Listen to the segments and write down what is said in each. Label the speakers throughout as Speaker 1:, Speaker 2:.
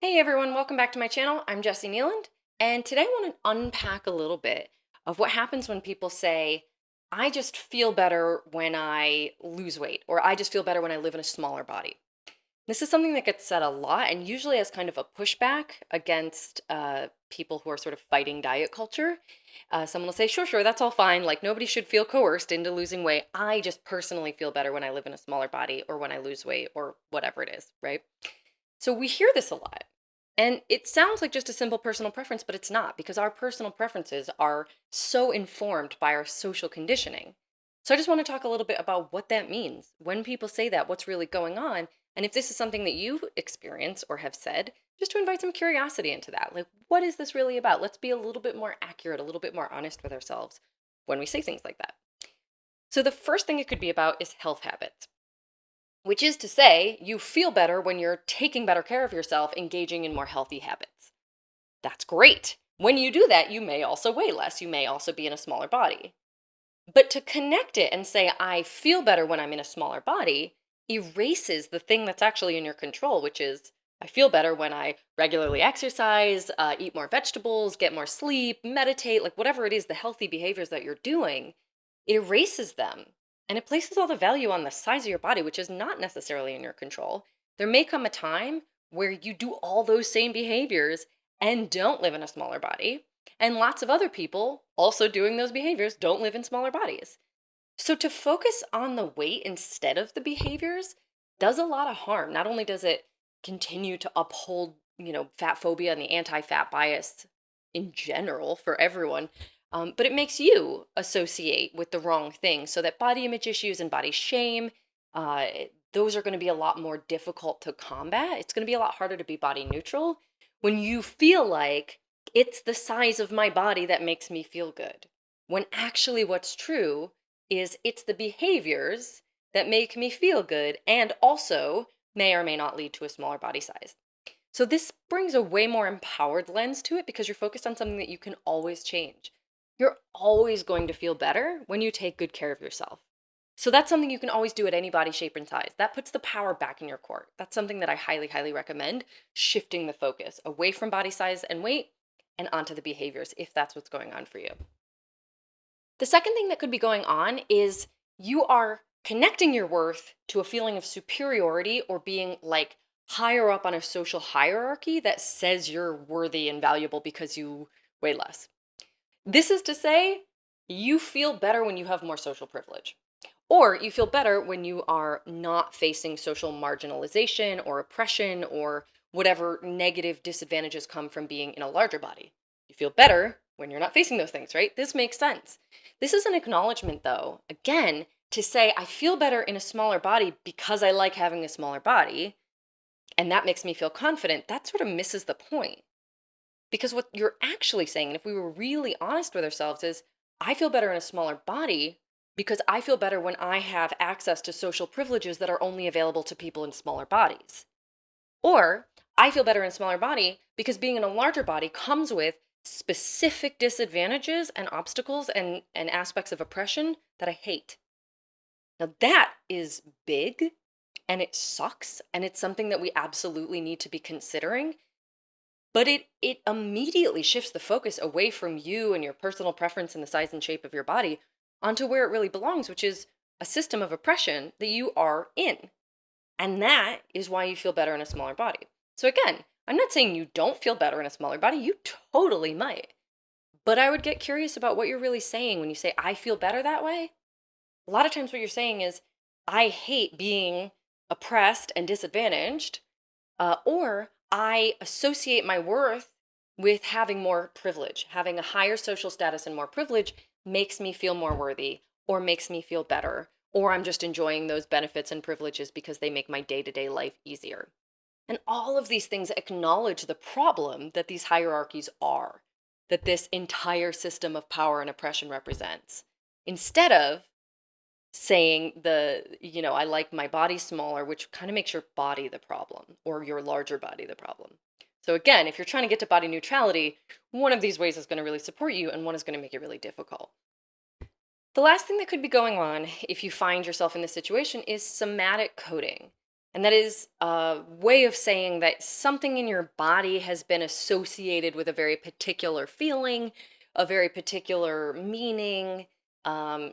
Speaker 1: Hey everyone, welcome back to my channel. I'm Jessie Nealand, and today I want to unpack a little bit of what happens when people say, I just feel better when I lose weight, or I just feel better when I live in a smaller body. This is something that gets said a lot and usually as kind of a pushback against people who are sort of fighting diet culture. Someone will say, sure, that's all fine. Like, nobody should feel coerced into losing weight. I just personally feel better when I live in a smaller body or when I lose weight or whatever it is, right? So we hear this a lot. And it sounds like just a simple personal preference, but it's not because our personal preferences are so informed by our social conditioning. So I just want to talk a little bit about what that means. When people say that, what's really going on? And if this is something that you experience or have said, just to invite some curiosity into that. Like, what is this really about? Let's be a little bit more accurate, a little bit more honest with ourselves when we say things like that. So the first thing it could be about is health habits. Which is to say, you feel better when you're taking better care of yourself, engaging in more healthy habits. That's great. When you do that, you may also weigh less. You may also be in a smaller body. But to connect it and say, I feel better when I'm in a smaller body, erases the thing that's actually in your control, which is, I feel better when I regularly exercise, eat more vegetables, get more sleep, meditate, like whatever it is, the healthy behaviors that you're doing, it erases them. And it places all the value on the size of your body, which is not necessarily in your control. There may come a time where you do all those same behaviors and don't live in a smaller body. And lots of other people also doing those behaviors don't live in smaller bodies. So to focus on the weight instead of the behaviors does a lot of harm. Not only does it continue to uphold, fat phobia and the anti-fat bias in general for everyone, but it makes you associate with the wrong thing. So that body image issues and body shame, uh, those are going to be a lot more difficult to combat. It's going to be a lot harder to be body neutral when you feel like it's the size of my body that makes me feel good. When actually what's true is it's the behaviors that make me feel good and also may or may not lead to a smaller body size. So this brings a way more empowered lens to it because you're focused on something that you can always change. You're always going to feel better when you take good care of yourself. So that's something you can always do at any body shape and size. That puts the power back in your court. That's something that I highly, highly recommend, shifting the focus away from body size and weight and onto the behaviors if that's what's going on for you. The second thing that could be going on is you are connecting your worth to a feeling of superiority or being like higher up on a social hierarchy that says you're worthy and valuable because you weigh less. This is to say, you feel better when you have more social privilege. Or you feel better when you are not facing social marginalization or oppression or whatever negative disadvantages come from being in a larger body. You feel better when you're not facing those things, right? This makes sense. This is an acknowledgement, though, again, to say I feel better in a smaller body because I like having a smaller body, and that makes me feel confident. That sort of misses the point. Because what you're actually saying, and if we were really honest with ourselves, is I feel better in a smaller body because I feel better when I have access to social privileges that are only available to people in smaller bodies. Or I feel better in a smaller body because being in a larger body comes with specific disadvantages and obstacles and aspects of oppression that I hate. Now that is big and it sucks and it's something that we absolutely need to be considering. But it immediately shifts the focus away from you and your personal preference and the size and shape of your body onto where it really belongs, which is a system of oppression that you are in. And that is why you feel better in a smaller body. So again, I'm not saying you don't feel better in a smaller body. You totally might. But I would get curious about what you're really saying when you say, I feel better that way. A lot of times what you're saying is, I hate being oppressed and disadvantaged, or I associate my worth with having more privilege. Having a higher social status and more privilege makes me feel more worthy or makes me feel better, or I'm just enjoying those benefits and privileges because they make my day-to-day life easier. And all of these things acknowledge the problem that these hierarchies are, that this entire system of power and oppression represents. Instead of saying I like my body smaller, which kind of makes your body the problem or your larger body the problem. So again, if you're trying to get to body neutrality, one of these ways is going to really support you and one is going to make it really difficult. The last thing that could be going on if you find yourself in this situation is somatic coding. And that is a way of saying that something in your body has been associated with a very particular feeling, a very particular meaning,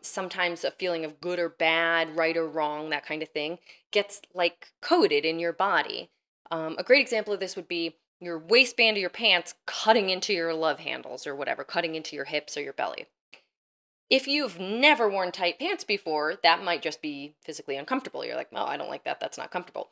Speaker 1: sometimes a feeling of good or bad, right or wrong, that kind of thing, gets like coded in your body. A great example of this would be your waistband of your pants cutting into your love handles or whatever, cutting into your hips or your belly. If you've never worn tight pants before, that might just be physically uncomfortable. You're like, oh, I don't like that. That's not comfortable.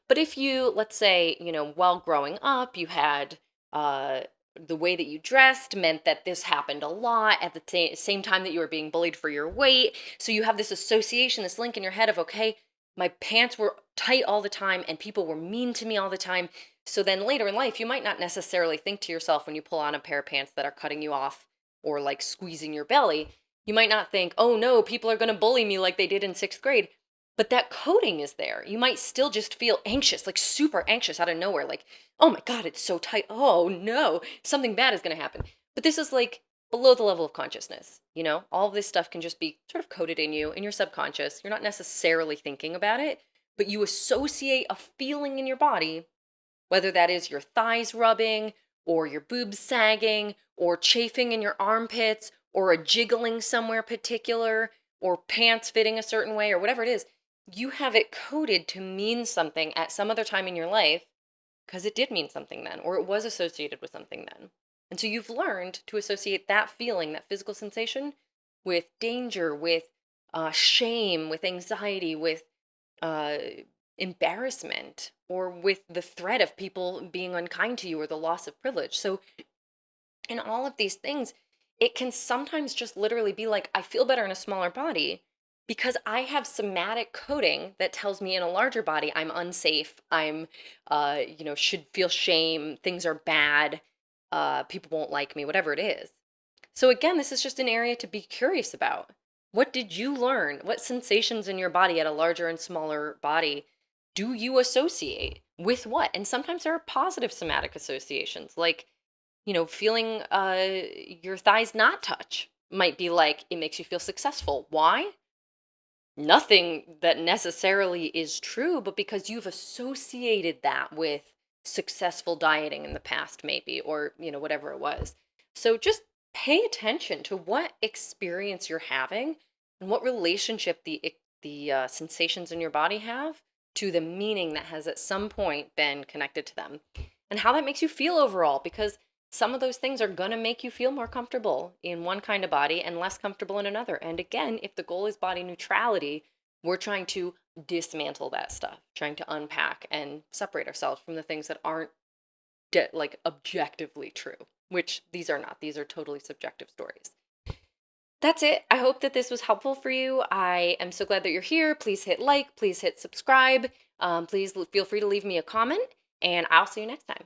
Speaker 1: But if you, let's say, while growing up, you had the way that you dressed meant that this happened a lot at the same time that you were being bullied for your weight. So you have this association, this link in your head of, okay, my pants were tight all the time and people were mean to me all the time. So then later in life, you might not necessarily think to yourself when you pull on a pair of pants that are cutting you off or like squeezing your belly, you might not think, oh no, people are going to bully me like they did in 6th grade. But that coding is there. You might still just feel anxious, like super anxious out of nowhere, like, oh my God, it's so tight. Oh no, something bad is going to happen. But this is like below the level of consciousness. All of this stuff can just be sort of coded in you, in your subconscious. You're not necessarily thinking about it, but you associate a feeling in your body, whether that is your thighs rubbing or your boobs sagging or chafing in your armpits or a jiggling somewhere particular or pants fitting a certain way or whatever it is, you have it coded to mean something at some other time in your life because it did mean something then or it was associated with something then. And so you've learned to associate that feeling, that physical sensation, with danger, with shame, with anxiety, with uh, embarrassment, or with the threat of people being unkind to you or the loss of privilege. So, in all of these things, it can sometimes just literally be like, I feel better in a smaller body because I have somatic coding that tells me in a larger body I'm unsafe, should feel shame, things are bad, people won't like me, whatever it is. So again, this is just an area to be curious about. What did you learn? What sensations in your body at a larger and smaller body do you associate with what? And sometimes there are positive somatic associations, like, feeling your thighs not touch might be like it makes you feel successful. Why? Nothing that necessarily is true, but because you've associated that with successful dieting in the past, maybe, or, whatever it was. So just pay attention to what experience you're having and what relationship the sensations in your body have to the meaning that has at some point been connected to them and how that makes you feel overall, because some of those things are going to make you feel more comfortable in one kind of body and less comfortable in another. And again, if the goal is body neutrality, we're trying to dismantle that stuff, trying to unpack and separate ourselves from the things that aren't like objectively true, which these are not. These are totally subjective stories. That's it. I hope that this was helpful for you. I am so glad that you're here. Please hit like, please hit subscribe. Please feel free to leave me a comment, and I'll see you next time.